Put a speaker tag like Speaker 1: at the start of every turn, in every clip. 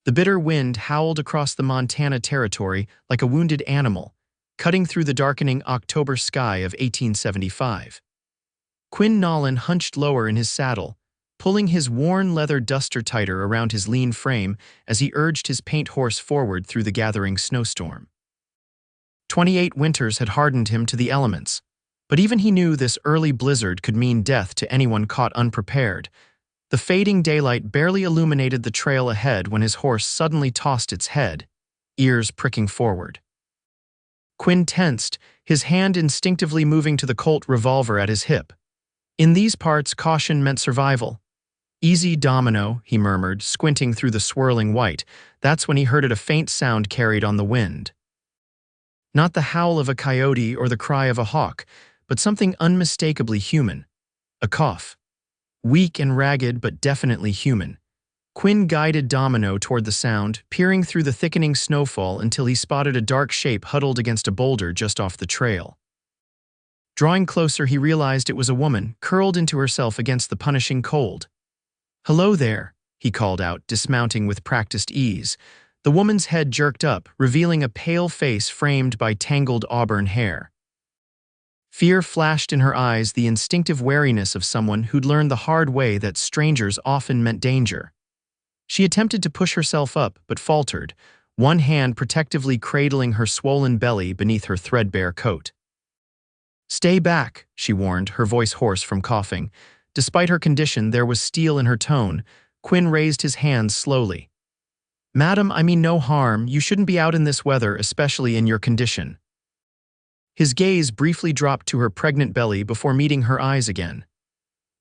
Speaker 1: The bitter wind howled across the Montana territory like a wounded animal, cutting through the darkening October sky of 1875. Quinn Nolan hunched lower in his saddle, pulling his worn leather duster tighter around his lean frame as he urged his paint horse forward through the gathering snowstorm. 28 winters had hardened him to the elements, but even he knew this early blizzard could mean death to anyone caught unprepared. The fading daylight barely illuminated the trail ahead when his horse suddenly tossed its head, ears pricking forward. Quinn tensed, his hand instinctively moving to the Colt revolver at his hip. In these parts, caution meant survival. "Easy, Domino," he murmured, squinting through the swirling white. That's when he heard a faint sound carried on the wind. Not the howl of a coyote or the cry of a hawk, but something unmistakably human. A cough. Weak and ragged, but definitely human. Quinn guided Domino toward the sound, peering through the thickening snowfall until he spotted a dark shape huddled against a boulder just off the trail. Drawing closer, he realized it was a woman, curled into herself against the punishing cold. "Hello there," he called out, dismounting with practiced ease. The woman's head jerked up, revealing a pale face framed by tangled auburn hair. Fear flashed in her eyes, the instinctive wariness of someone who'd learned the hard way that strangers often meant danger. She attempted to push herself up, but faltered, one hand protectively cradling her swollen belly beneath her threadbare coat. "Stay back," she warned, her voice hoarse from coughing. Despite her condition, there was steel in her tone. Quinn raised his hands slowly. "Madam, I mean no harm. You shouldn't be out in this weather, especially in your condition." His gaze briefly dropped to her pregnant belly before meeting her eyes again.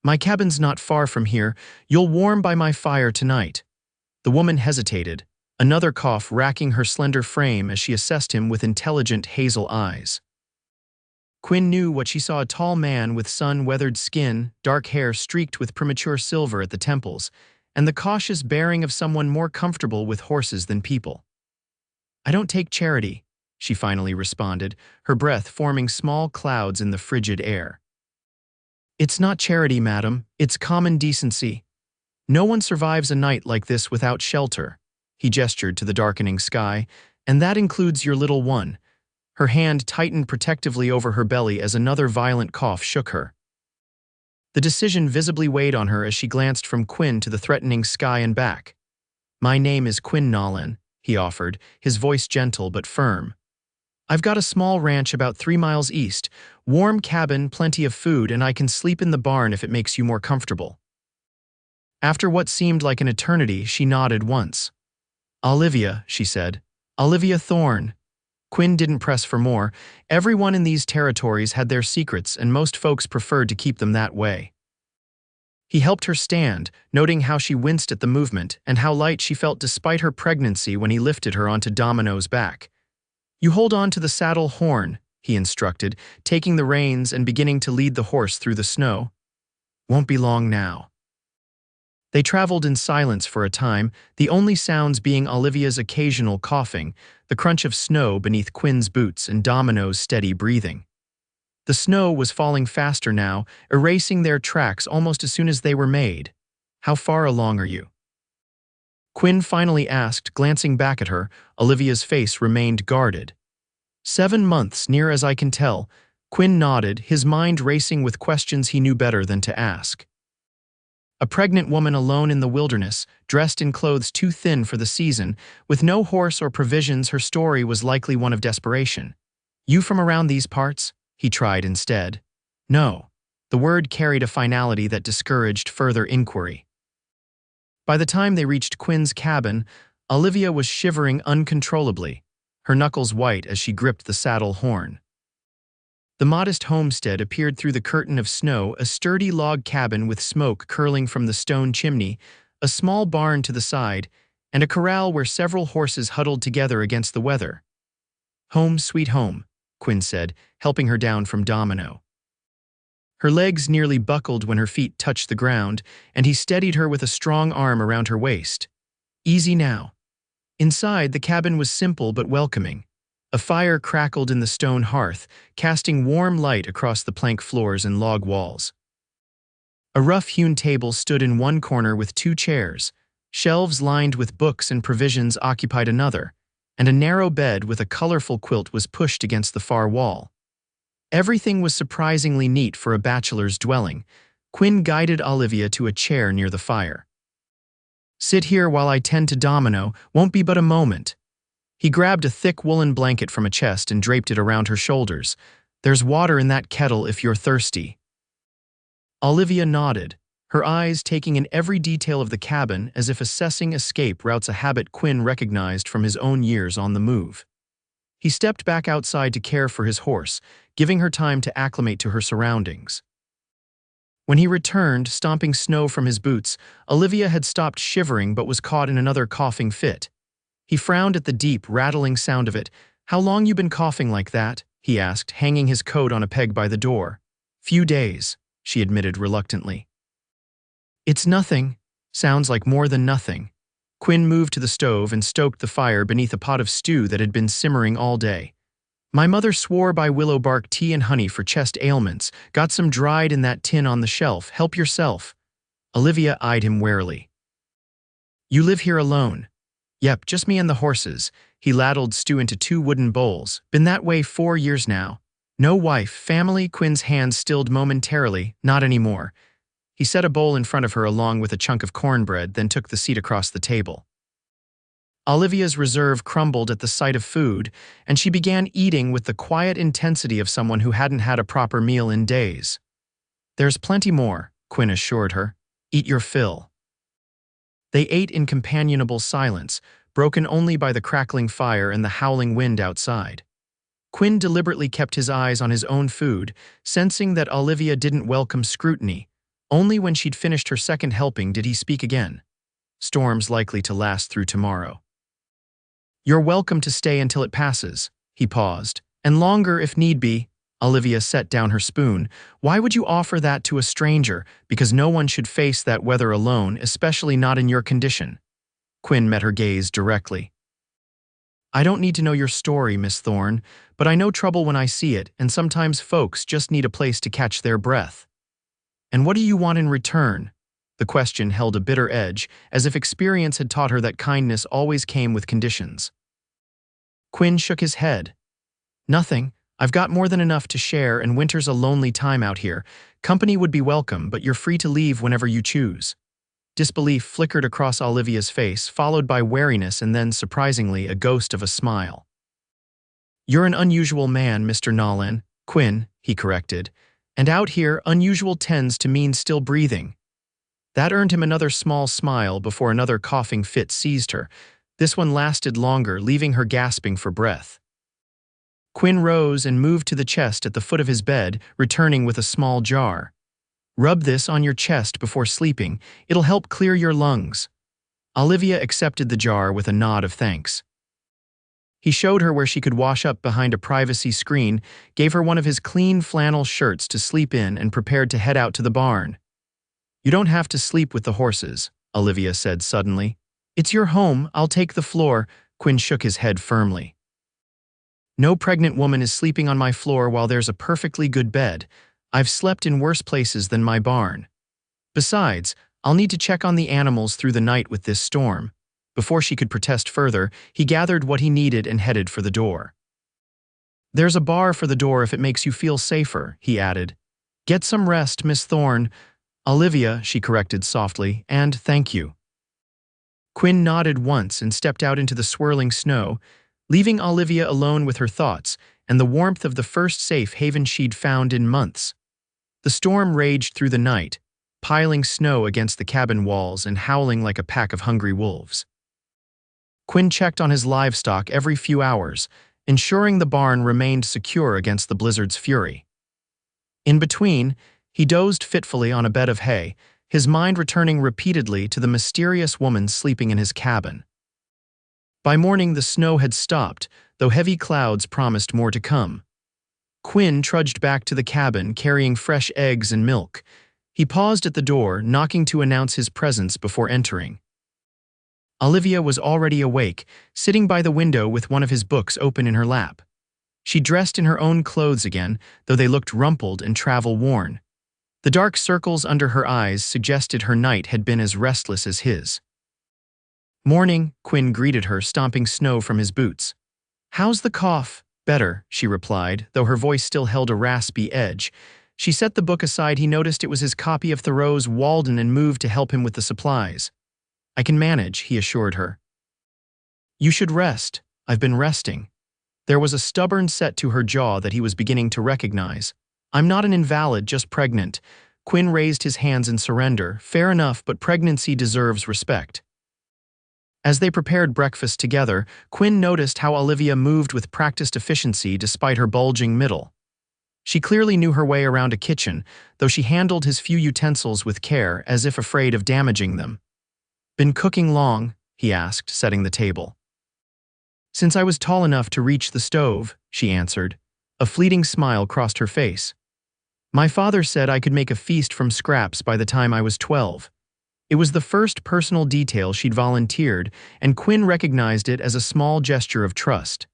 Speaker 1: "My cabin's not far from here. You'll warm by my fire tonight." The woman hesitated, another cough racking her slender frame as she assessed him with intelligent hazel eyes. Quinn knew what she saw: a tall man with sun-weathered skin, dark hair streaked with premature silver at the temples, and the cautious bearing of someone more comfortable with horses than people. "I don't take charity," she finally responded, her breath forming small clouds in the frigid air. "It's not charity, madam. It's common decency. No one survives a night like this without shelter." He gestured to the darkening sky. "And that includes your little one." Her hand tightened protectively over her belly as another violent cough shook her. The decision visibly weighed on her as she glanced from Quinn to the threatening sky and back. "My name is Quinn Nolan," he offered, his voice gentle but firm. "I've got a small ranch about 3 miles east, warm cabin, plenty of food, and I can sleep in the barn if it makes you more comfortable." After what seemed like an eternity, she nodded once. "Olivia," she said. "Olivia Thorne." Quinn didn't press for more. Everyone in these territories had their secrets, and most folks preferred to keep them that way. He helped her stand, noting how she winced at the movement and how light she felt despite her pregnancy when he lifted her onto Domino's back. "You hold on to the saddle horn," he instructed, taking the reins and beginning to lead the horse through the snow. "Won't be long now." They traveled in silence for a time, the only sounds being Olivia's occasional coughing, the crunch of snow beneath Quinn's boots, and Domino's steady breathing. The snow was falling faster now, erasing their tracks almost as soon as they were made. "How far along are you?" Quinn finally asked, glancing back at her. Olivia's face remained guarded. 7 months, near as I can tell." Quinn nodded, his mind racing with questions he knew better than to ask. A pregnant woman alone in the wilderness, dressed in clothes too thin for the season, with no horse or provisions, her story was likely one of desperation. "You from around these parts?" he tried instead. "No." The word carried a finality that discouraged further inquiry. By the time they reached Quinn's cabin, Olivia was shivering uncontrollably, her knuckles white as she gripped the saddle horn. The modest homestead appeared through the curtain of snow, a sturdy log cabin with smoke curling from the stone chimney, a small barn to the side, and a corral where several horses huddled together against the weather. "Home sweet home," Quinn said, helping her down from Domino. Her legs nearly buckled when her feet touched the ground, and he steadied her with a strong arm around her waist. "Easy now." Inside, the cabin was simple but welcoming. A fire crackled in the stone hearth, casting warm light across the plank floors and log walls. A rough-hewn table stood in one corner with 2 chairs, Shelves lined with books and provisions occupied another, and a narrow bed with a colorful quilt was pushed against the far wall. Everything was surprisingly neat for a bachelor's dwelling. Quinn guided Olivia to a chair near the fire. "Sit here while I tend to Domino, won't be but a moment." He grabbed a thick woolen blanket from a chest and draped it around her shoulders. "There's water in that kettle if you're thirsty." Olivia nodded, her eyes taking in every detail of the cabin as if assessing escape routes, a habit Quinn recognized from his own years on the move. He stepped back outside to care for his horse, giving her time to acclimate to her surroundings. When he returned, stomping snow from his boots, Olivia had stopped shivering but was caught in another coughing fit. He frowned at the deep, rattling sound of it. "How long you been coughing like that?" he asked, hanging his coat on a peg by the door. "Few days," she admitted reluctantly. "It's nothing." "Sounds like more than nothing." Quinn moved to the stove and stoked the fire beneath a pot of stew that had been simmering all day. "My mother swore by willow bark tea and honey for chest ailments. Got some dried in that tin on the shelf. Help yourself." Olivia eyed him warily. "You live here alone?" "Yep, just me and the horses." He ladled stew into 2 wooden bowls. "Been that way 4 years now." "No wife, family?" Quinn's hands stilled momentarily. "Not anymore." He set a bowl in front of her along with a chunk of cornbread, then took the seat across the table. Olivia's reserve crumbled at the sight of food, and she began eating with the quiet intensity of someone who hadn't had a proper meal in days. "There's plenty more," Quinn assured her. "Eat your fill." They ate in companionable silence, broken only by the crackling fire and the howling wind outside. Quinn deliberately kept his eyes on his own food, sensing that Olivia didn't welcome scrutiny. Only when she'd finished her second helping did he speak again. "Storm's likely to last through tomorrow." "You're welcome to stay until it passes." He paused. "And longer if need be." Olivia set down her spoon. "Why would you offer that to a stranger?" "Because no one should face that weather alone, especially not in your condition." Quinn met her gaze directly. "I don't need to know your story, Miss Thorne, but I know trouble when I see it, and sometimes folks just need a place to catch their breath." "And what do you want in return?" The question held a bitter edge, as if experience had taught her that kindness always came with conditions. Quinn shook his head. "Nothing. I've got more than enough to share, and winter's a lonely time out here. Company would be welcome, but you're free to leave whenever you choose." Disbelief flickered across Olivia's face, followed by wariness and then, surprisingly, a ghost of a smile. "You're an unusual man, Mr. Nolan." "Quinn," he corrected. "And out here, unusual tends to mean still breathing." That earned him another small smile before another coughing fit seized her. This one lasted longer, leaving her gasping for breath. Quinn rose and moved to the chest at the foot of his bed, returning with a small jar. "Rub this on your chest before sleeping. It'll help clear your lungs." Olivia accepted the jar with a nod of thanks. He showed her where she could wash up behind a privacy screen, gave her one of his clean flannel shirts to sleep in, and prepared to head out to the barn. "You don't have to sleep with the horses," Olivia said suddenly. "It's your home, I'll take the floor." Quinn shook his head firmly. "No pregnant woman is sleeping on my floor while there's a perfectly good bed. I've slept in worse places than my barn. Besides, I'll need to check on the animals through the night with this storm." Before she could protest further, he gathered what he needed and headed for the door. "There's a bar for the door if it makes you feel safer," he added. "Get some rest, Miss Thorne." "Olivia," she corrected softly, "and thank you." Quinn nodded once and stepped out into the swirling snow, leaving Olivia alone with her thoughts and the warmth of the first safe haven she'd found in months. The storm raged through the night, piling snow against the cabin walls and howling like a pack of hungry wolves. Quinn checked on his livestock every few hours, ensuring the barn remained secure against the blizzard's fury. In between, he dozed fitfully on a bed of hay, his mind returning repeatedly to the mysterious woman sleeping in his cabin. By morning, the snow had stopped, though heavy clouds promised more to come. Quinn trudged back to the cabin, carrying fresh eggs and milk. He paused at the door, knocking to announce his presence before entering. Olivia was already awake, sitting by the window with one of his books open in her lap. She dressed in her own clothes again, though they looked rumpled and travel-worn. The dark circles under her eyes suggested her night had been as restless as his. "Morning," Quinn greeted her, stomping snow from his boots. "How's the cough?" "Better," she replied, though her voice still held a raspy edge. She set the book aside. He noticed it was his copy of Thoreau's Walden and moved to help him with the supplies. "I can manage," he assured her. "You should rest." "I've been resting." There was a stubborn set to her jaw that he was beginning to recognize. "I'm not an invalid, just pregnant." Quinn raised his hands in surrender. "Fair enough, but pregnancy deserves respect." As they prepared breakfast together, Quinn noticed how Olivia moved with practiced efficiency despite her bulging middle. She clearly knew her way around a kitchen, though she handled his few utensils with care, as if afraid of damaging them. "Been cooking long?" he asked, setting the table. "Since I was tall enough to reach the stove," she answered. A fleeting smile crossed her face. "My father said I could make a feast from scraps by the time I was 12. It was the first personal detail she'd volunteered, and Quinn recognized it as a small gesture of trust.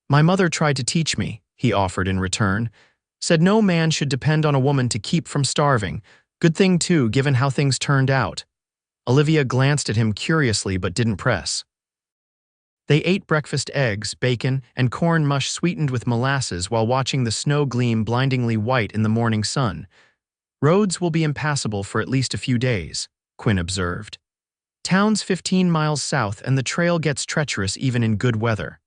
Speaker 1: "My mother tried to teach me," he offered in return. "Said no man should depend on a woman to keep from starving. Good thing, too, given how things turned out." Olivia glanced at him curiously but didn't press. They ate breakfast eggs, bacon, and corn mush sweetened with molasses while watching the snow gleam blindingly white in the morning sun. "Roads will be impassable for at least a few days," Quinn observed. "Town's 15 miles south and the trail gets treacherous even in good weather."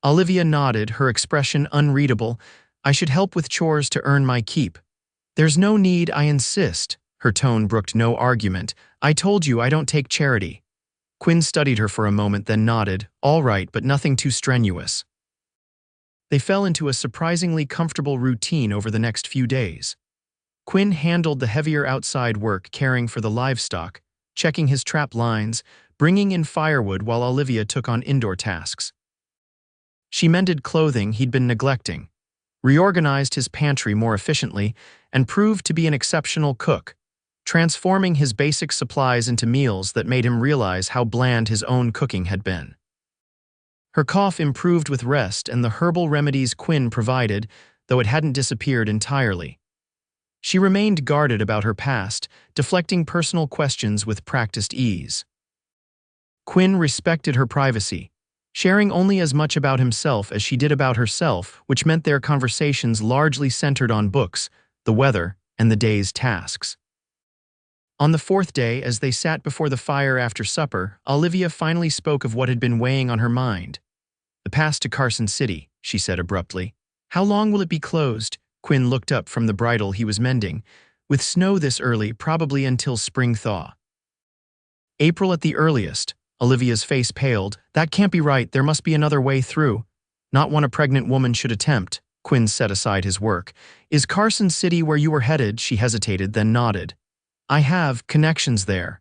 Speaker 1: Olivia nodded, her expression unreadable. "I should help with chores to earn my keep." "There's no need, I insist." Her tone brooked no argument. "I told you I don't take charity." Quinn studied her for a moment, then nodded. "All right, but nothing too strenuous." They fell into a surprisingly comfortable routine over the next few days. Quinn handled the heavier outside work, caring for the livestock, checking his trap lines, bringing in firewood, while Olivia took on indoor tasks. She mended clothing he'd been neglecting, reorganized his pantry more efficiently, and proved to be an exceptional cook, transforming his basic supplies into meals that made him realize how bland his own cooking had been. Her cough improved with rest and the herbal remedies Quinn provided, though it hadn't disappeared entirely. She remained guarded about her past, deflecting personal questions with practiced ease. Quinn respected her privacy, sharing only as much about himself as she did about herself, which meant their conversations largely centered on books, the weather, and the day's tasks. On the fourth day, as they sat before the fire after supper, Olivia finally spoke of what had been weighing on her mind. "The pass to Carson City," she said abruptly. "How long will it be closed?" Quinn looked up from the bridle he was mending. "With snow this early, probably until spring thaw." "April at the earliest." Olivia's face paled. "That can't be right. There must be another way through." "Not one a pregnant woman should attempt." Quinn set aside his work. "Is Carson City where you were headed?" She hesitated, then nodded. "I have connections there.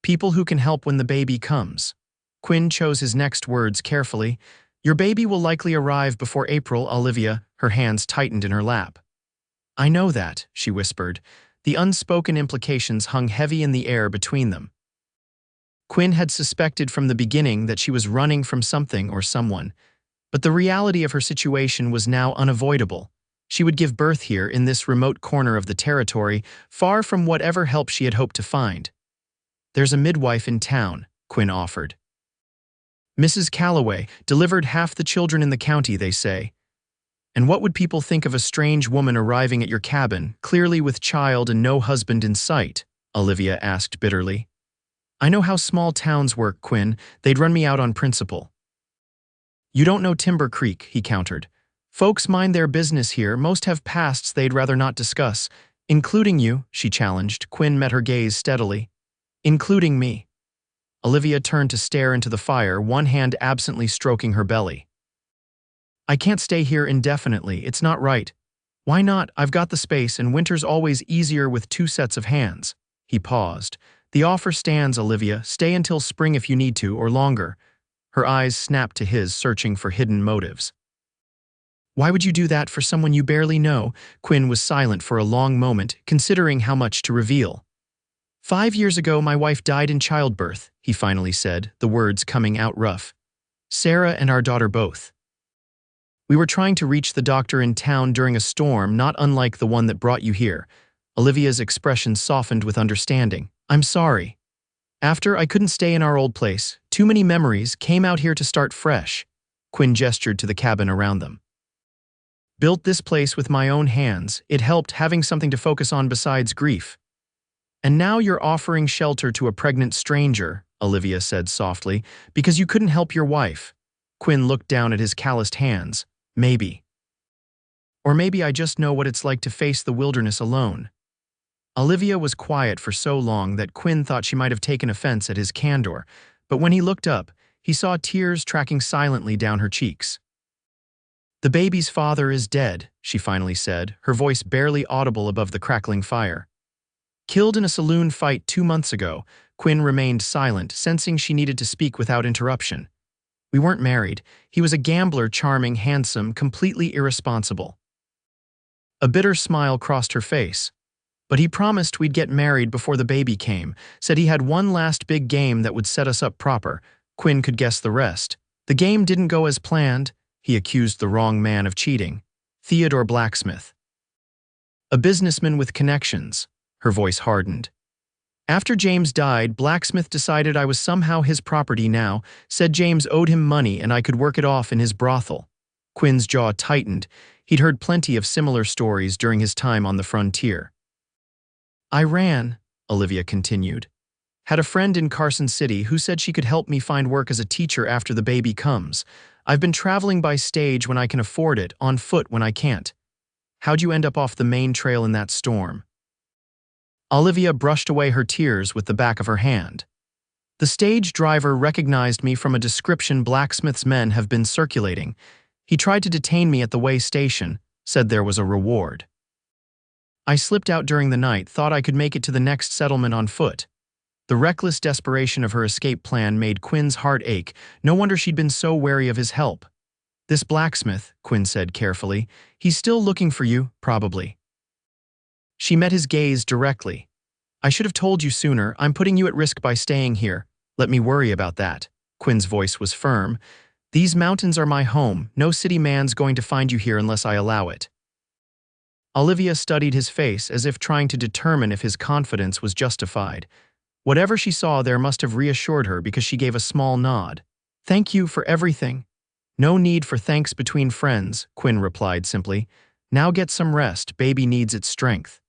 Speaker 1: People who can help when the baby comes." Quinn chose his next words carefully. "Your baby will likely arrive before April." Olivia, her hands tightened in her lap. "I know that," she whispered. The unspoken implications hung heavy in the air between them. Quinn had suspected from the beginning that she was running from something or someone, but the reality of her situation was now unavoidable. She would give birth here in this remote corner of the territory, far from whatever help she had hoped to find. "There's a midwife in town," Quinn offered. "Mrs. Calloway delivered half the children in the county, they say." "And what would people think of a strange woman arriving at your cabin, clearly with child and no husband in sight?" Olivia asked bitterly. "I know how small towns work, Quinn. They'd run me out on principle." "You don't know Timber Creek," he countered. "Folks mind their business here. Most have pasts they'd rather not discuss." "Including you," she challenged. Quinn met her gaze steadily. "Including me." Olivia turned to stare into the fire, one hand absently stroking her belly. "I can't stay here indefinitely. It's not right." "Why not? I've got the space, and winter's always easier with two sets of hands." He paused. "The offer stands, Olivia. Stay until spring if you need to, or longer." Her eyes snapped to his, searching for hidden motives. "Why would you do that for someone you barely know?" Quinn was silent for a long moment, considering how much to reveal. "5 years ago, my wife died in childbirth," he finally said, the words coming out rough. "Sarah and our daughter both. We were trying to reach the doctor in town during a storm not unlike the one that brought you here." Olivia's expression softened with understanding. "I'm sorry." After, I couldn't stay in our old place. Too many memories, came out here to start fresh. Quinn gestured to the cabin around them. Built this place with my own hands. It helped having something to focus on besides grief. And now you're offering shelter to a pregnant stranger, Olivia said softly, because you couldn't help your wife. Quinn looked down at his calloused hands. Maybe. Or maybe I just know what it's like to face the wilderness alone. Olivia was quiet for so long that Quinn thought she might have taken offense at his candor, but when he looked up, he saw tears tracking silently down her cheeks. The baby's father is dead, she finally said, her voice barely audible above the crackling fire. Killed in a saloon fight 2 months ago, Quinn remained silent, sensing she needed to speak without interruption. We weren't married. He was a gambler, charming, handsome, completely irresponsible. A bitter smile crossed her face. But he promised we'd get married before the baby came, said he had one last big game that would set us up proper. Quinn could guess the rest. The game didn't go as planned. He accused the wrong man of cheating. Theodore Blacksmith. A businessman with connections. Her voice hardened. After James died, Blacksmith decided I was somehow his property now, said James owed him money and I could work it off in his brothel. Quinn's jaw tightened. He'd heard plenty of similar stories during his time on the frontier. I ran, Olivia continued. Had a friend in Carson City who said she could help me find work as a teacher after the baby comes. I've been traveling by stage when I can afford it, on foot when I can't. How'd you end up off the main trail in that storm? Olivia brushed away her tears with the back of her hand. The stage driver recognized me from a description Blacksmith's men have been circulating. He tried to detain me at the way station, said there was a reward. I slipped out during the night, thought I could make it to the next settlement on foot. The reckless desperation of her escape plan made Quinn's heart ache. No wonder she'd been so wary of his help. This Blacksmith, Quinn said carefully, he's still looking for you, probably. She met his gaze directly. I should have told you sooner. I'm putting you at risk by staying here. Let me worry about that. Quinn's voice was firm. These mountains are my home. No city man's going to find you here unless I allow it. Olivia studied his face as if trying to determine if his confidence was justified. Whatever she saw there must have reassured her because she gave a small nod. Thank you for everything. No need for thanks between friends, Quinn replied simply. Now get some rest, baby needs its strength.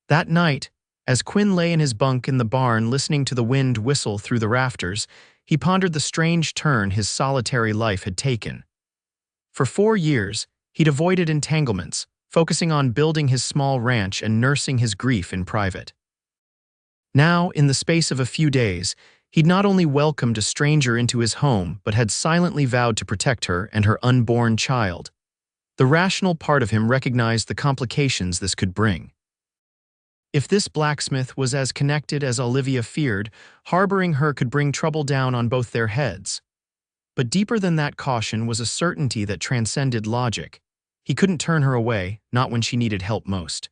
Speaker 1: That night, as Quinn lay in his bunk in the barn listening to the wind whistle through the rafters, he pondered the strange turn his solitary life had taken. For 4 years, he'd avoided entanglements, focusing on building his small ranch and nursing his grief in private. Now, in the space of a few days, he'd not only welcomed a stranger into his home, but had silently vowed to protect her and her unborn child. The rational part of him recognized the complications this could bring. If this Blacksmith was as connected as Olivia feared, harboring her could bring trouble down on both their heads. But deeper than that caution was a certainty that transcended logic. He couldn't turn her away, not when she needed help most.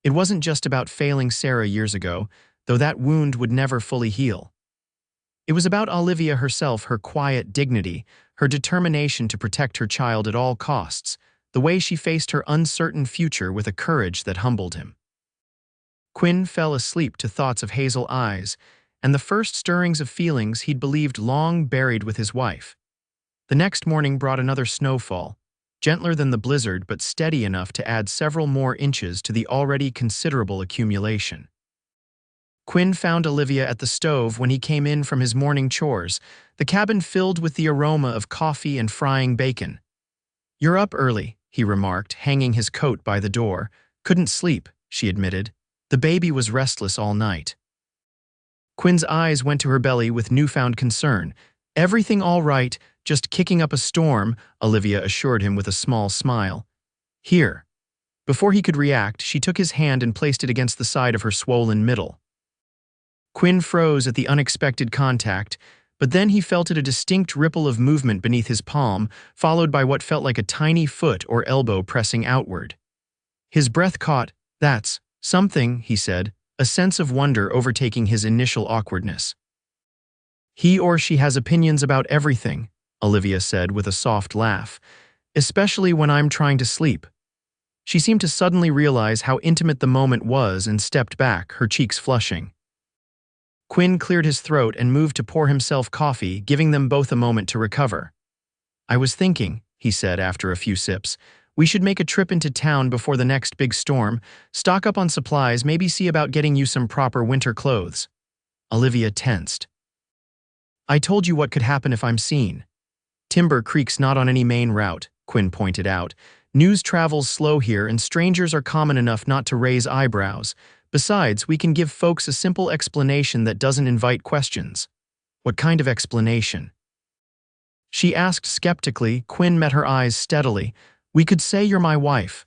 Speaker 1: It wasn't just about failing Sarah years ago, though that wound would never fully heal. It was about Olivia herself, her quiet dignity, her determination to protect her child at all costs, the way she faced her uncertain future with a courage that humbled him. Quinn fell asleep to thoughts of hazel eyes and the first stirrings of feelings he'd believed long buried with his wife. The next morning brought another snowfall, gentler than the blizzard but steady enough to add several more inches to the already considerable accumulation. Quinn found Olivia at the stove when he came in from his morning chores, the cabin filled with the aroma of coffee and frying bacon. "You're up early," he remarked, hanging his coat by the door. "Couldn't sleep," she admitted. "The baby was restless all night." Quinn's eyes went to her belly with newfound concern. "Everything all right, just kicking up a storm," Olivia assured him with a small smile. "Here." Before he could react, she took his hand and placed it against the side of her swollen middle. Quinn froze at the unexpected contact, but then he felt a distinct ripple of movement beneath his palm, followed by what felt like a tiny foot or elbow pressing outward. His breath caught. "That's something," he said, a sense of wonder overtaking his initial awkwardness. "He or she has opinions about everything," Olivia said with a soft laugh, "especially when I'm trying to sleep." She seemed to suddenly realize how intimate the moment was and stepped back, her cheeks flushing. Quinn cleared his throat and moved to pour himself coffee, giving them both a moment to recover. "I was thinking," he said after a few sips, "we should make a trip into town before the next big storm, stock up on supplies, maybe see about getting you some proper winter clothes." Olivia tensed. "I told you what could happen if I'm seen." "Timber Creek's not on any main route," Quinn pointed out. "News travels slow here and strangers are common enough not to raise eyebrows. Besides, we can give folks a simple explanation that doesn't invite questions." "What kind of explanation?" she asked skeptically. Quinn met her eyes steadily. "We could say you're my wife."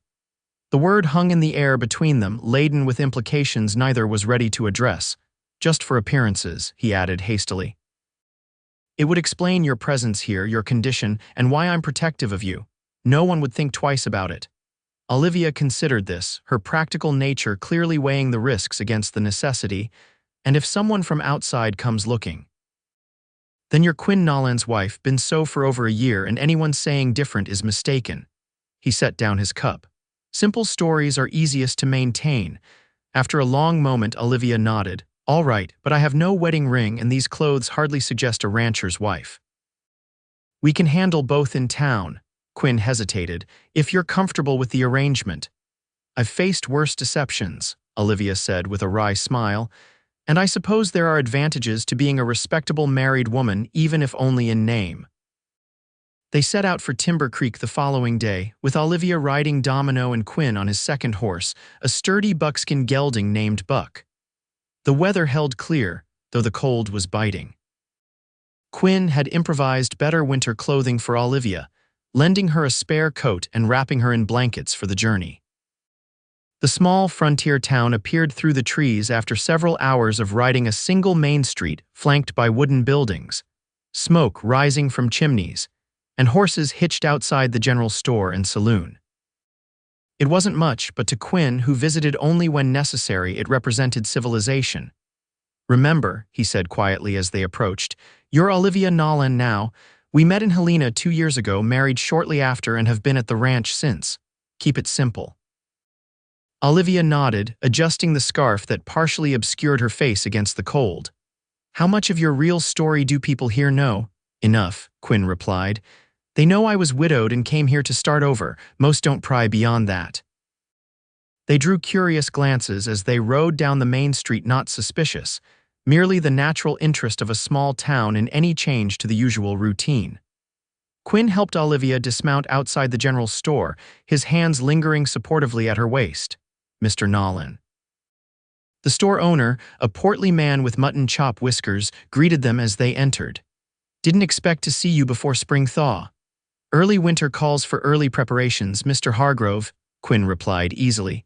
Speaker 1: The word hung in the air between them, laden with implications neither was ready to address. "Just for appearances," he added hastily. "It would explain your presence here, your condition, and why I'm protective of you. No one would think twice about it." Olivia considered this, her practical nature clearly weighing the risks against the necessity. "And if someone from outside comes looking?" "Then you're Quinn Nolan's wife, been so for over a year, and anyone saying different is mistaken." He set down his cup. "Simple stories are easiest to maintain." After a long moment, Olivia nodded. "All right, but I have no wedding ring and these clothes hardly suggest a rancher's wife." "We can handle both in town." Quinn hesitated. "If you're comfortable with the arrangement." "I've faced worse deceptions," Olivia said with a wry smile. "And I suppose there are advantages to being a respectable married woman, even if only in name." They set out for Timber Creek the following day, with Olivia riding Domino and Quinn on his second horse, a sturdy buckskin gelding named Buck. The weather held clear, though the cold was biting. Quinn had improvised better winter clothing for Olivia, lending her a spare coat and wrapping her in blankets for the journey. The small frontier town appeared through the trees after several hours of riding a single main street flanked by wooden buildings, smoke rising from chimneys, and horses hitched outside the general store and saloon. It wasn't much, but to Quinn, who visited only when necessary, it represented civilization. "Remember," he said quietly as they approached, "you're Olivia Nolan now. We met in Helena 2 years ago, married shortly after, and have been at the ranch since. Keep it simple." Olivia nodded, adjusting the scarf that partially obscured her face against the cold. "How much of your real story do people here know?" "Enough," Quinn replied. "They know I was widowed and came here to start over. Most don't pry beyond that." They drew curious glances as they rode down the main street, not suspicious, merely the natural interest of a small town in any change to the usual routine. Quinn helped Olivia dismount outside the general store, his hands lingering supportively at her waist. "Mr. Nolan." The store owner, a portly man with mutton chop whiskers, greeted them as they entered. "Didn't expect to see you before spring thaw." "Early winter calls for early preparations, Mr. Hargrove," Quinn replied easily.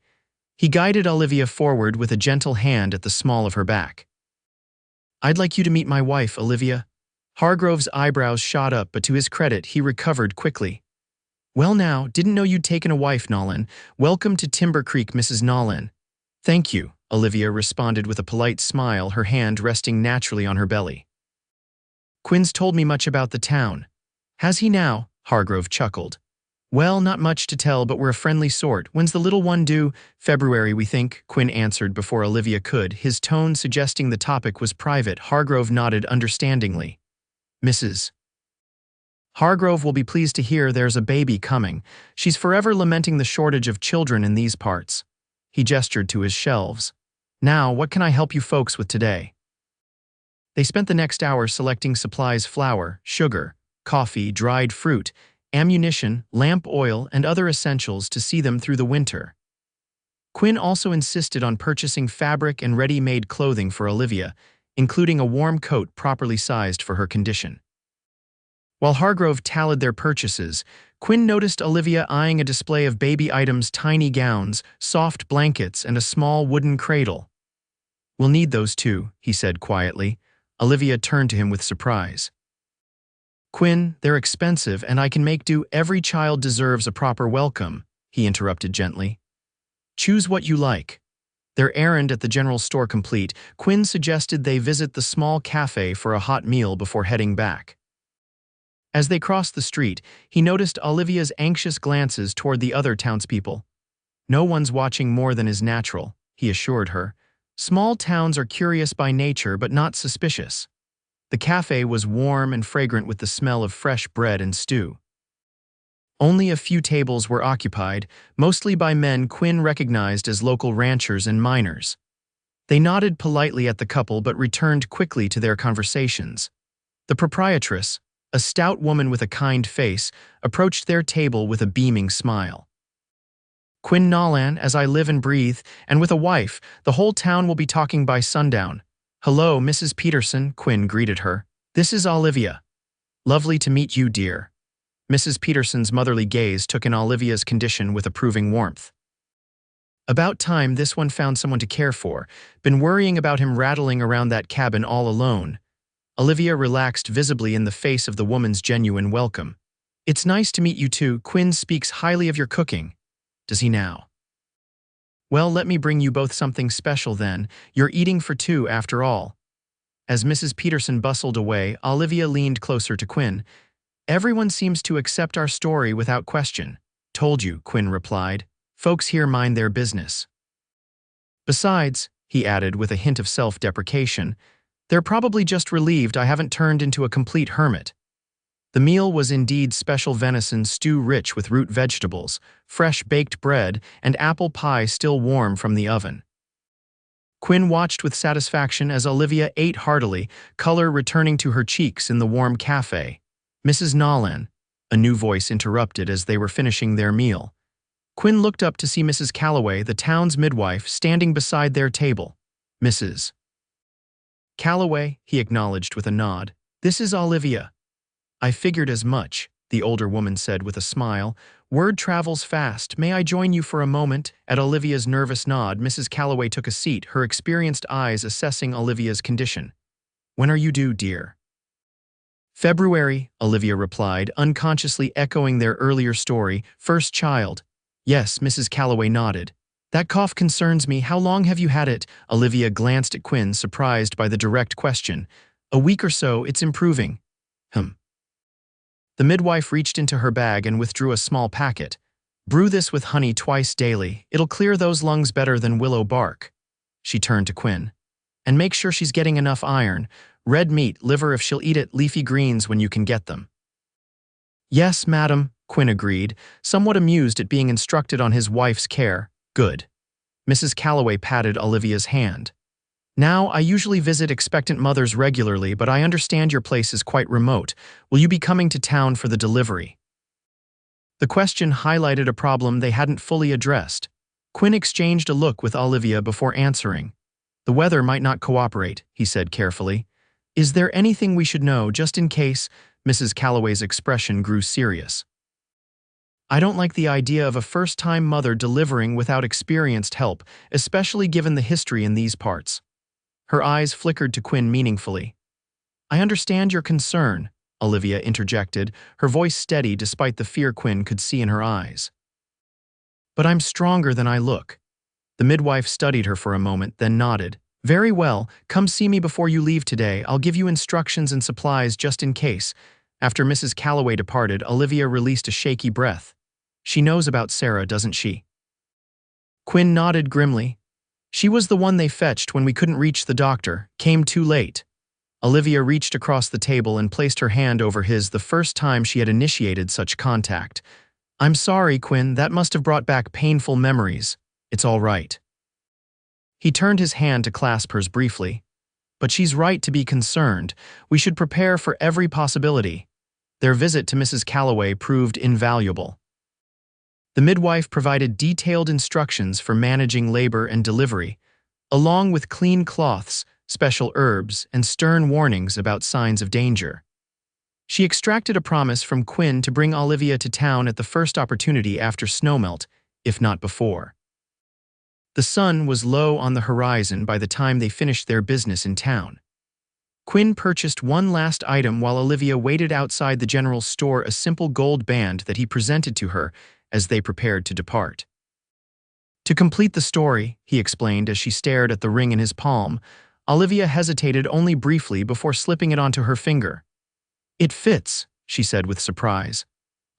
Speaker 1: He guided Olivia forward with a gentle hand at the small of her back. "I'd like you to meet my wife, Olivia." Hargrove's eyebrows shot up, but to his credit, he recovered quickly. "Well now, didn't know you'd taken a wife, Nolan. Welcome to Timber Creek, Mrs. Nolan." "Thank you," Olivia responded with a polite smile, her hand resting naturally on her belly. "Quinn's told me much about the town." "Has he now?" Hargrove chuckled. "Well, not much to tell, but we're a friendly sort. When's the little one due?" "February, we think," Quinn answered before Olivia could, his tone suggesting the topic was private. Hargrove nodded understandingly. "Mrs. Hargrove will be pleased to hear there's a baby coming. She's forever lamenting the shortage of children in these parts." He gestured to his shelves. "Now, what can I help you folks with today?" They spent the next hour selecting supplies: flour, sugar, coffee, dried fruit, ammunition, lamp oil, and other essentials to see them through the winter. Quinn also insisted on purchasing fabric and ready-made clothing for Olivia, including a warm coat properly sized for her condition. While Hargrove tallied their purchases, Quinn noticed Olivia eyeing a display of baby items: tiny gowns, soft blankets, and a small wooden cradle. "We'll need those too," he said quietly. Olivia turned to him with surprise. "Quinn, they're expensive and I can make do. Every child deserves a proper welcome," he interrupted gently. "Choose what you like." Their errand at the general store complete, Quinn suggested they visit the small cafe for a hot meal before heading back. As they crossed the street, he noticed Olivia's anxious glances toward the other townspeople. "No one's watching more than is natural," he assured her. Small towns are curious by nature but not suspicious. The cafe was warm and fragrant with the smell of fresh bread and stew. Only a few tables were occupied, mostly by men Quinn recognized as local ranchers and miners. They nodded politely at the couple but returned quickly to their conversations. The proprietress, a stout woman with a kind face, approached their table with a beaming smile. "Quinn Nolan, as I live and breathe, and with a wife, the whole town will be talking by sundown." "Hello, Mrs. Peterson," Quinn greeted her. "This is Olivia. Lovely to meet you, dear." Mrs. Peterson's motherly gaze took in Olivia's condition with approving warmth. About time this one found someone to care for. Been worrying about him rattling around that cabin all alone. Olivia relaxed visibly in the face of the woman's genuine welcome. "It's nice to meet you too. Quinn speaks highly of your cooking." "Does he now?" "Well, let me bring you both something special then. You're eating for two after all." As Mrs. Peterson bustled away, Olivia leaned closer to Quinn. "Everyone seems to accept our story without question." "Told you," Quinn replied. "Folks here mind their business." "Besides," he added with a hint of self-deprecation, "they're probably just relieved I haven't turned into a complete hermit." The meal was indeed special venison stew rich with root vegetables, fresh baked bread, and apple pie still warm from the oven. Quinn watched with satisfaction as Olivia ate heartily, color returning to her cheeks in the warm cafe. "Mrs. Nolan," a new voice interrupted as they were finishing their meal. Quinn looked up to see Mrs. Calloway, the town's midwife, standing beside their table. "Mrs. Calloway," he acknowledged with a nod. "This is Olivia." "I figured as much," the older woman said with a smile. "Word travels fast. May I join you for a moment?" At Olivia's nervous nod, Mrs. Calloway took a seat, her experienced eyes assessing Olivia's condition. "When are you due, dear?" "February," Olivia replied, unconsciously echoing their earlier story. "First child." "Yes," Mrs. Calloway nodded. "That cough concerns me. How long have you had it?" Olivia glanced at Quinn, surprised by the direct question. "A week or so. It's improving." The midwife reached into her bag and withdrew a small packet. "Brew this with honey twice daily. It'll clear those lungs better than willow bark." She turned to Quinn. "And make sure she's getting enough iron. Red meat, liver if she'll eat it, leafy greens when you can get them." "Yes, madam," Quinn agreed, somewhat amused at being instructed on his wife's care. "Good." Mrs. Calloway patted Olivia's hand. "Now, I usually visit expectant mothers regularly, but I understand your place is quite remote. Will you be coming to town for the delivery?" The question highlighted a problem they hadn't fully addressed. Quinn exchanged a look with Olivia before answering. "The weather might not cooperate," he said carefully. "Is there anything we should know, just in case?" Mrs. Calloway's expression grew serious. "I don't like the idea of a first-time mother delivering without experienced help, especially given the history in these parts." Her eyes flickered to Quinn meaningfully. "I understand your concern," Olivia interjected, her voice steady despite the fear Quinn could see in her eyes. "But I'm stronger than I look." The midwife studied her for a moment, then nodded. "Very well, come see me before you leave today. I'll give you instructions and supplies just in case." After Mrs. Calloway departed, Olivia released a shaky breath. "She knows about Sarah, doesn't she?" Quinn nodded grimly. "She was the one they fetched when we couldn't reach the doctor. Came too late." Olivia reached across the table and placed her hand over his, the first time she had initiated such contact. "I'm sorry, Quinn, that must have brought back painful memories." "It's all right." He turned his hand to clasp hers briefly. "But she's right to be concerned. We should prepare for every possibility." Their visit to Mrs. Calloway proved invaluable. The midwife provided detailed instructions for managing labor and delivery, along with clean cloths, special herbs, and stern warnings about signs of danger. She extracted a promise from Quinn to bring Olivia to town at the first opportunity after snowmelt, if not before. The sun was low on the horizon by the time they finished their business in town. Quinn purchased one last item while Olivia waited outside the general store, a simple gold band that he presented to her as they prepared to depart. "To complete the story," he explained as she stared at the ring in his palm. Olivia hesitated only briefly before slipping it onto her finger. "It fits," she said with surprise.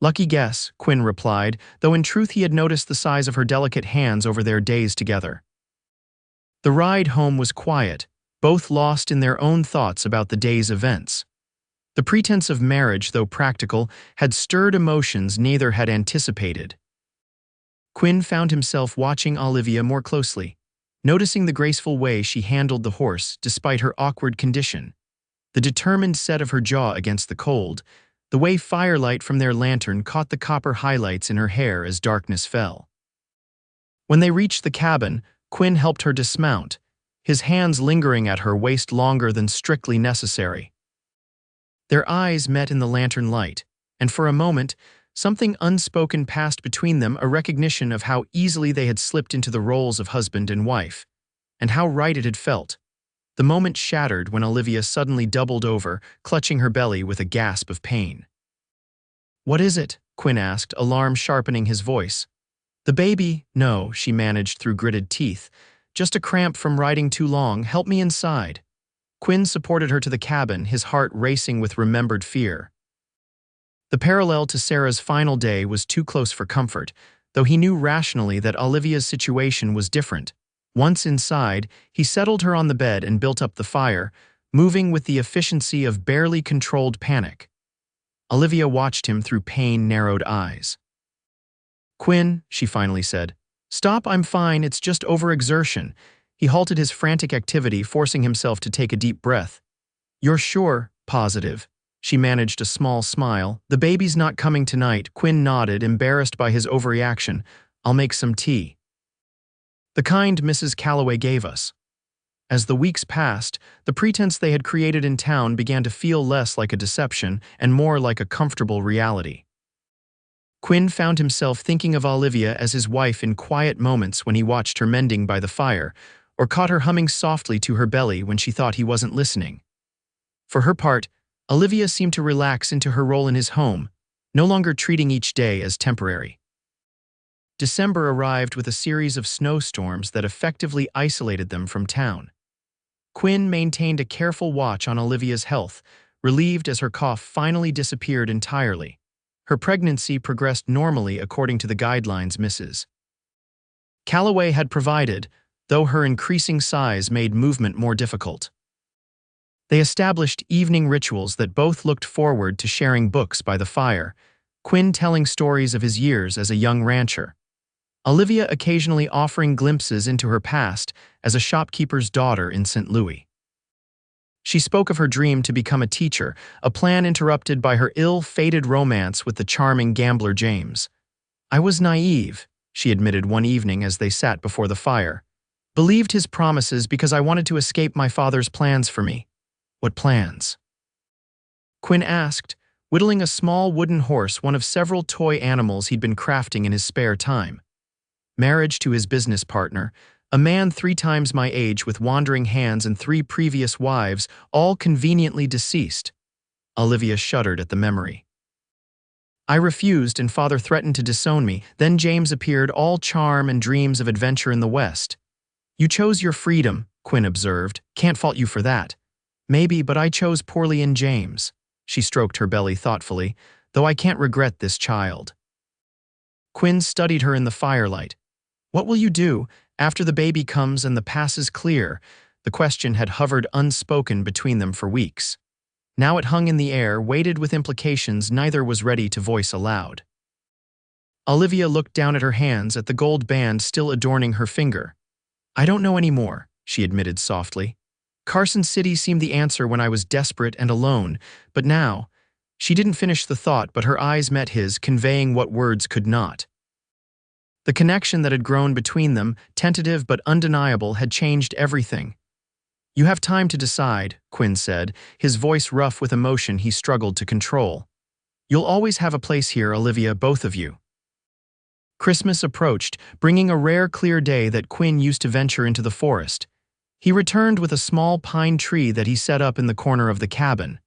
Speaker 1: "Lucky guess," Quinn replied, though in truth he had noticed the size of her delicate hands over their days together. The ride home was quiet, both lost in their own thoughts about the day's events. The pretense of marriage, though practical, had stirred emotions neither had anticipated. Quinn found himself watching Olivia more closely, noticing the graceful way she handled the horse despite her awkward condition, the determined set of her jaw against the cold, the way firelight from their lantern caught the copper highlights in her hair as darkness fell. When they reached the cabin, Quinn helped her dismount, his hands lingering at her waist longer than strictly necessary. Their eyes met in the lantern light, and for a moment, something unspoken passed between them, a recognition of how easily they had slipped into the roles of husband and wife, and how right it had felt. The moment shattered when Olivia suddenly doubled over, clutching her belly with a gasp of pain. "What is it?" Quinn asked, alarm sharpening his voice. "The baby." "No," she managed through gritted teeth. "Just a cramp from riding too long. Help me inside." Quinn supported her to the cabin, his heart racing with remembered fear. The parallel to Sarah's final day was too close for comfort, though he knew rationally that Olivia's situation was different. Once inside, he settled her on the bed and built up the fire, moving with the efficiency of barely controlled panic. Olivia watched him through pain-narrowed eyes. "Quinn," she finally said. "Stop, I'm fine, it's just overexertion." He halted his frantic activity, forcing himself to take a deep breath. "You're sure?" "Positive." She managed a small smile. "The baby's not coming tonight." Quinn nodded, embarrassed by his overreaction. "I'll make some tea. The kind Mrs. Calloway gave us." As the weeks passed, the pretense they had created in town began to feel less like a deception and more like a comfortable reality. Quinn found himself thinking of Olivia as his wife in quiet moments when he watched her mending by the fire, or caught her humming softly to her belly when she thought he wasn't listening. For her part, Olivia seemed to relax into her role in his home, no longer treating each day as temporary. December arrived with a series of snowstorms that effectively isolated them from town. Quinn maintained a careful watch on Olivia's health, relieved as her cough finally disappeared entirely. Her pregnancy progressed normally according to the guidelines Mrs. Calloway had provided, though her increasing size made movement more difficult. They established evening rituals that both looked forward to, sharing books by the fire, Quinn telling stories of his years as a young rancher, Olivia occasionally offering glimpses into her past as a shopkeeper's daughter in St. Louis. She spoke of her dream to become a teacher, a plan interrupted by her ill-fated romance with the charming gambler James. "I was naive," she admitted one evening as they sat before the fire. "Believed his promises because I wanted to escape my father's plans for me." "What plans?" Quinn asked, whittling a small wooden horse, one of several toy animals he'd been crafting in his spare time. "Marriage to his business partner, a man 3 times my age with wandering hands and 3 previous wives, all conveniently deceased." Olivia shuddered at the memory. "I refused and father threatened to disown me. Then James appeared, all charm and dreams of adventure in the West." "You chose your freedom," Quinn observed. "Can't fault you for that." "Maybe, but I chose poorly in James." She stroked her belly thoughtfully. "Though I can't regret this child." Quinn studied her in the firelight. "What will you do after the baby comes and the pass is clear?" The question had hovered unspoken between them for weeks. Now it hung in the air, weighted with implications neither was ready to voice aloud. Olivia looked down at her hands, at the gold band still adorning her finger. "I don't know anymore," she admitted softly. "Carson City seemed the answer when I was desperate and alone, but now—" She didn't finish the thought, but her eyes met his, conveying what words could not. The connection that had grown between them, tentative but undeniable, had changed everything. "You have time to decide," Quinn said, his voice rough with emotion he struggled to control. "You'll always have a place here, Olivia, both of you." Christmas approached, bringing a rare clear day that Quinn used to venture into the forest. He returned with a small pine tree that he set up in the corner of the cabin.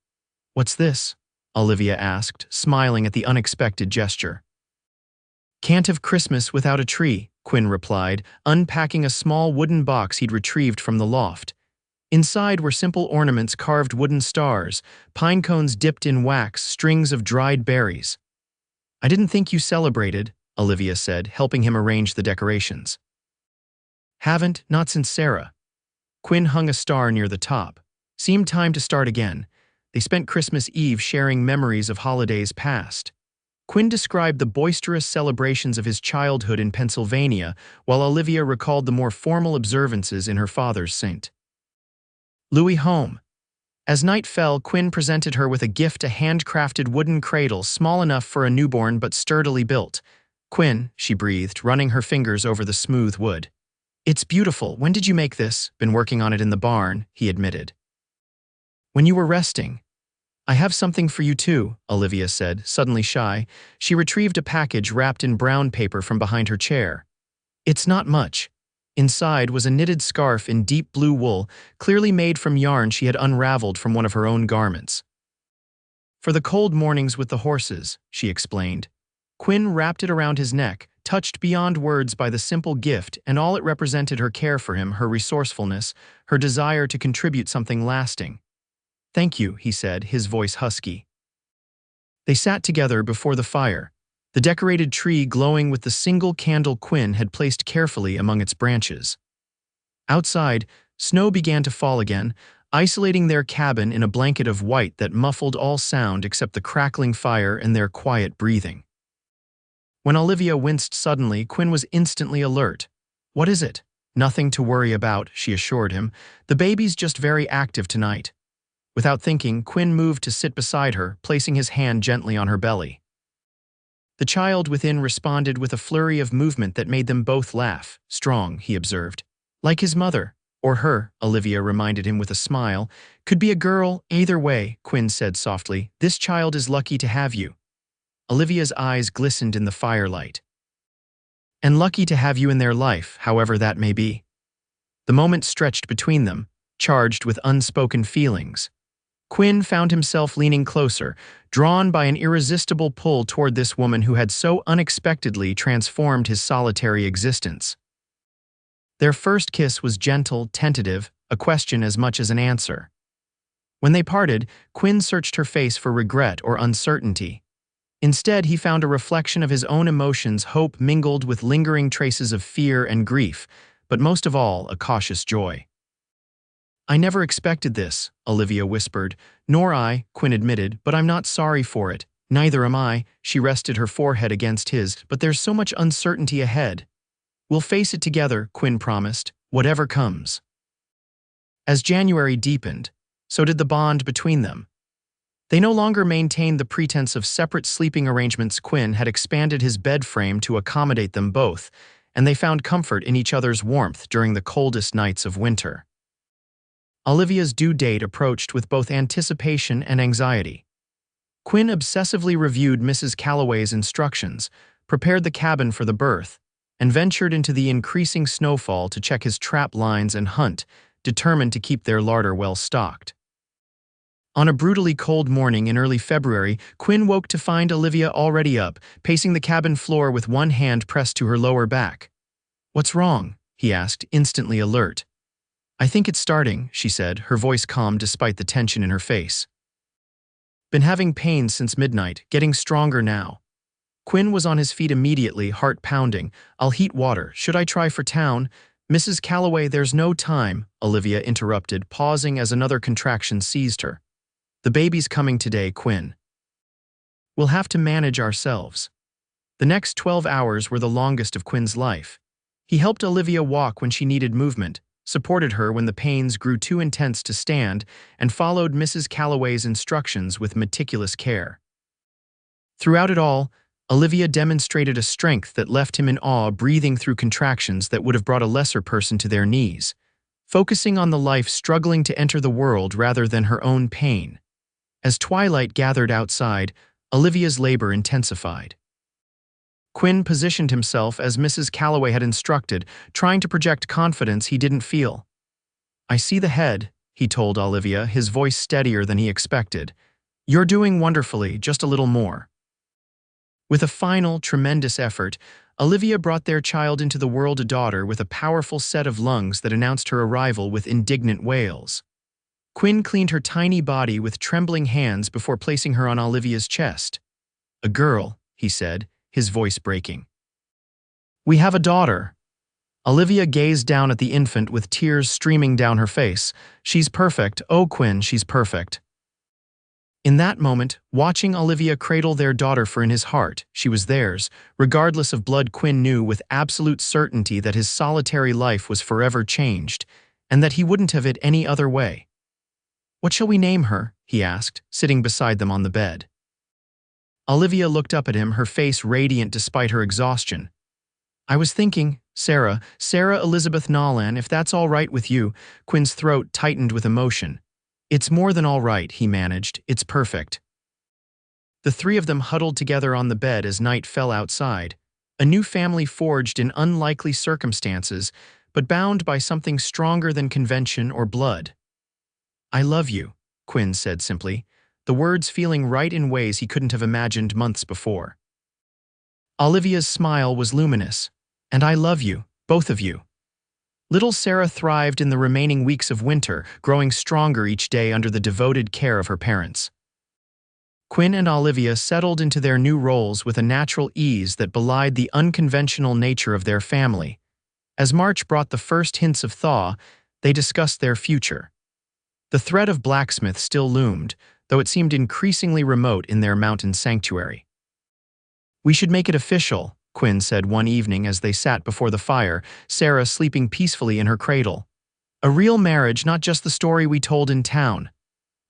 Speaker 1: "What's this?" Olivia asked, smiling at the unexpected gesture. "Can't have Christmas without a tree," Quinn replied, unpacking a small wooden box he'd retrieved from the loft. Inside were simple ornaments, carved wooden stars, pine cones dipped in wax, strings of dried berries. "I didn't think you celebrated," Olivia said, helping him arrange the decorations. "Haven't, not since Sarah." Quinn hung a star near the top. Seemed time to start again. They spent Christmas Eve sharing memories of holidays past. Quinn described the boisterous celebrations of his childhood in Pennsylvania, while Olivia recalled the more formal observances in her father's St. Louis home. As night fell, Quinn presented her with a gift, a handcrafted wooden cradle small enough for a newborn but sturdily built. "Quinn," she breathed, running her fingers over the smooth wood. "It's beautiful. When did you make this?" "Been working on it in the barn," he admitted. "When you were resting." "I have something for you too," Olivia said, suddenly shy. She retrieved a package wrapped in brown paper from behind her chair. "It's not much." Inside was a knitted scarf in deep blue wool, clearly made from yarn she had unraveled from one of her own garments. "For the cold mornings with the horses," she explained. Quinn wrapped it around his neck, touched beyond words by the simple gift, and all it represented: her care for him, her resourcefulness, her desire to contribute something lasting. "Thank you," he said, his voice husky. They sat together before the fire, the decorated tree glowing with the single candle Quinn had placed carefully among its branches. Outside, snow began to fall again, isolating their cabin in a blanket of white that muffled all sound except the crackling fire and their quiet breathing. When Olivia winced suddenly, Quinn was instantly alert. "What is it?" "Nothing to worry about," she assured him. "The baby's just very active tonight." Without thinking, Quinn moved to sit beside her, placing his hand gently on her belly. The child within responded with a flurry of movement that made them both laugh. "Strong," he observed. "Like his mother." "Or her," Olivia reminded him with a smile. "Could be a girl, either way," Quinn said softly. "This child is lucky to have you." Olivia's eyes glistened in the firelight. "And lucky to have you in their life, however that may be." The moment stretched between them, charged with unspoken feelings. Quinn found himself leaning closer, drawn by an irresistible pull toward this woman who had so unexpectedly transformed his solitary existence. Their first kiss was gentle, tentative, a question as much as an answer. When they parted, Quinn searched her face for regret or uncertainty. Instead, he found a reflection of his own emotions, hope mingled with lingering traces of fear and grief, but most of all, a cautious joy. "I never expected this," Olivia whispered. "Nor I," Quinn admitted, "but I'm not sorry for it." "Neither am I," she rested her forehead against his, "but there's so much uncertainty ahead." "We'll face it together," Quinn promised, "whatever comes." As January deepened, so did the bond between them. They no longer maintained the pretense of separate sleeping arrangements. Quinn had expanded his bed frame to accommodate them both, and they found comfort in each other's warmth during the coldest nights of winter. Olivia's due date approached with both anticipation and anxiety. Quinn obsessively reviewed Mrs. Calloway's instructions, prepared the cabin for the birth, and ventured into the increasing snowfall to check his trap lines and hunt, determined to keep their larder well stocked. On a brutally cold morning in early February, Quinn woke to find Olivia already up, pacing the cabin floor with one hand pressed to her lower back. "What's wrong?" he asked, instantly alert. "I think it's starting," she said, her voice calm despite the tension in her face. "Been having pains since midnight, getting stronger now." Quinn was on his feet immediately, heart pounding. "I'll heat water. Should I try for town?" "Mrs. Calloway, there's no time," Olivia interrupted, pausing as another contraction seized her. "The baby's coming today, Quinn. We'll have to manage ourselves." The next 12 hours were the longest of Quinn's life. He helped Olivia walk when she needed movement, supported her when the pains grew too intense to stand, and followed Mrs. Calloway's instructions with meticulous care. Throughout it all, Olivia demonstrated a strength that left him in awe, breathing through contractions that would have brought a lesser person to their knees, focusing on the life struggling to enter the world rather than her own pain. As twilight gathered outside, Olivia's labor intensified. Quinn positioned himself as Mrs. Calloway had instructed, trying to project confidence he didn't feel. "I see the head," he told Olivia, his voice steadier than he expected. "You're doing wonderfully, just a little more." With a final, tremendous effort, Olivia brought their child into the world, a daughter with a powerful set of lungs that announced her arrival with indignant wails. Quinn cleaned her tiny body with trembling hands before placing her on Olivia's chest. "A girl," he said, his voice breaking. "We have a daughter." Olivia gazed down at the infant with tears streaming down her face. She's perfect. Oh, Quinn, she's perfect. In that moment, watching Olivia cradle their daughter for in his heart, she was theirs, regardless of blood. Quinn knew with absolute certainty that his solitary life was forever changed, and that he wouldn't have it any other way. "What shall we name her?" he asked, sitting beside them on the bed. Olivia looked up at him, her face radiant despite her exhaustion. "I was thinking, Sarah Elizabeth Nolan, if that's all right with you." Quinn's throat tightened with emotion. "It's more than all right," he managed. "It's perfect." The three of them huddled together on the bed as night fell outside, a new family forged in unlikely circumstances, but bound by something stronger than convention or blood. "I love you," Quinn said simply, the words feeling right in ways he couldn't have imagined months before. Olivia's smile was luminous. "And I love you, both of you." Little Sarah thrived in the remaining weeks of winter, growing stronger each day under the devoted care of her parents. Quinn and Olivia settled into their new roles with a natural ease that belied the unconventional nature of their family. As March brought the first hints of thaw, they discussed their future. The threat of blacksmith still loomed, though it seemed increasingly remote in their mountain sanctuary. "We should make it official," Quinn said one evening as they sat before the fire, Sarah sleeping peacefully in her cradle. "A real marriage, not just the story we told in town."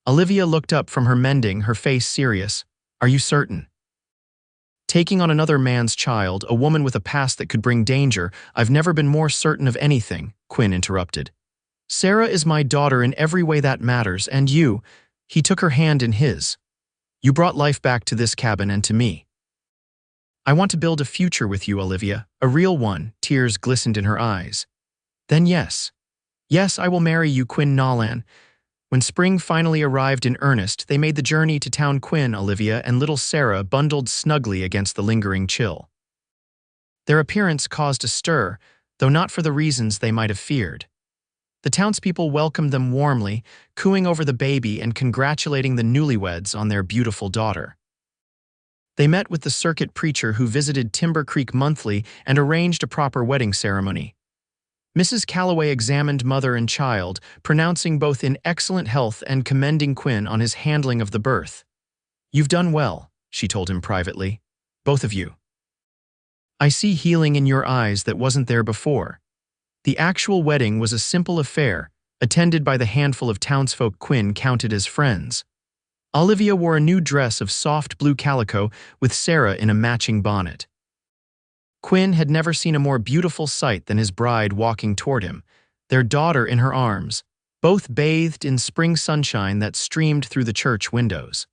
Speaker 1: Olivia looked up from her mending, her face serious. "Are you certain?" "Taking on another man's child, a woman with a past that could bring danger, I've never been more certain of anything," Quinn interrupted. "Sarah is my daughter in every way that matters, and you," he took her hand in his. "You brought life back to this cabin and to me. I want to build a future with you, Olivia, a real one." Tears glistened in her eyes. "Then yes. Yes, I will marry you, Quinn Nolan." When spring finally arrived in earnest, they made the journey to town. Quinn, Olivia, and little Sarah bundled snugly against the lingering chill. Their appearance caused a stir, though not for the reasons they might have feared. The townspeople welcomed them warmly, cooing over the baby and congratulating the newlyweds on their beautiful daughter. They met with the circuit preacher who visited Timber Creek monthly and arranged a proper wedding ceremony. Mrs. Calloway examined mother and child, pronouncing both in excellent health and commending Quinn on his handling of the birth. "You've done well," she told him privately. "Both of you. I see healing in your eyes that wasn't there before." The actual wedding was a simple affair, attended by the handful of townsfolk Quinn counted as friends. Olivia wore a new dress of soft blue calico with Sarah in a matching bonnet. Quinn had never seen a more beautiful sight than his bride walking toward him, their daughter in her arms, both bathed in spring sunshine that streamed through the church windows.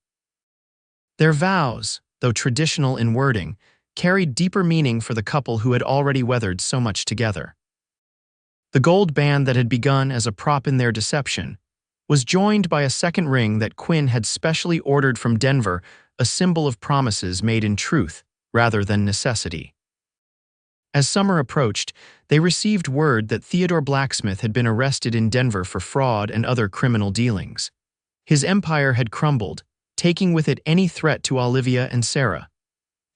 Speaker 1: Their vows, though traditional in wording, carried deeper meaning for the couple who had already weathered so much together. The gold band that had begun as a prop in their deception was joined by a second ring that Quinn had specially ordered from Denver, a symbol of promises made in truth rather than necessity. As summer approached, they received word that Theodore Blacksmith had been arrested in Denver for fraud and other criminal dealings. His empire had crumbled, taking with it any threat to Olivia and Sarah.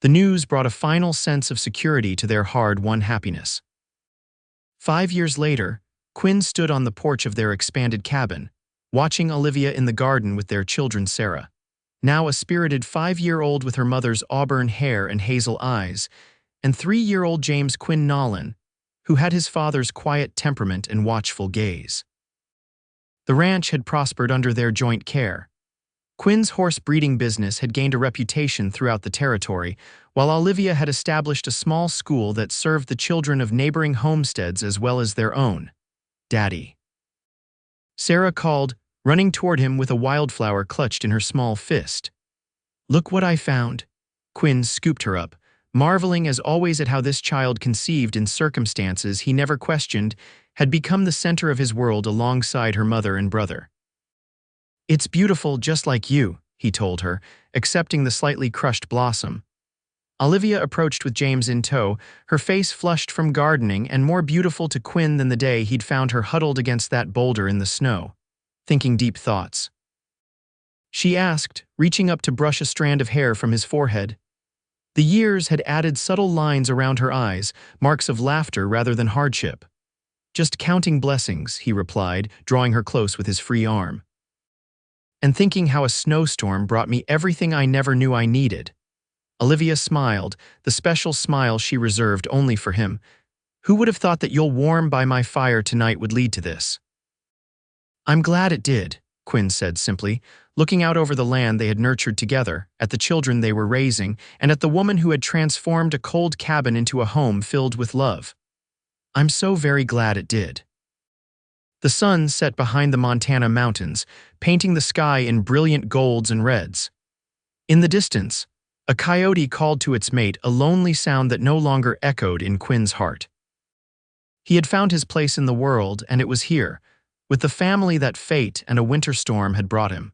Speaker 1: The news brought a final sense of security to their hard-won happiness. 5 years later, Quinn stood on the porch of their expanded cabin, watching Olivia in the garden with their children Sarah, now a spirited 5-year-old with her mother's auburn hair and hazel eyes, and 3-year-old James Quinn Nolan, who had his father's quiet temperament and watchful gaze. The ranch had prospered under their joint care. Quinn's horse breeding business had gained a reputation throughout the territory, while Olivia had established a small school that served the children of neighboring homesteads as well as their own. "Daddy." Sarah called, running toward him with a wildflower clutched in her small fist. "Look what I found." Quinn scooped her up, marveling as always at how this child, conceived in circumstances he never questioned, had become the center of his world alongside her mother and brother. "It's beautiful just like you," he told her, accepting the slightly crushed blossom. Olivia approached with James in tow, her face flushed from gardening and more beautiful to Quinn than the day he'd found her huddled against that boulder in the snow, thinking deep thoughts. She asked, reaching up to brush a strand of hair from his forehead, The years had added subtle lines around her eyes, marks of laughter rather than hardship. "Just counting blessings," he replied, drawing her close with his free arm. "And thinking how a snowstorm brought me everything I never knew I needed." Olivia smiled, the special smile she reserved only for him. "Who would have thought that you'll warm by my fire tonight would lead to this?" "I'm glad it did," Quinn said simply, looking out over the land they had nurtured together, at the children they were raising, and at the woman who had transformed a cold cabin into a home filled with love. "I'm so very glad it did." The sun set behind the Montana mountains, painting the sky in brilliant golds and reds. In the distance, a coyote called to its mate, a lonely sound that no longer echoed in Quinn's heart. He had found his place in the world, and it was here, with the family that fate and a winter storm had brought him.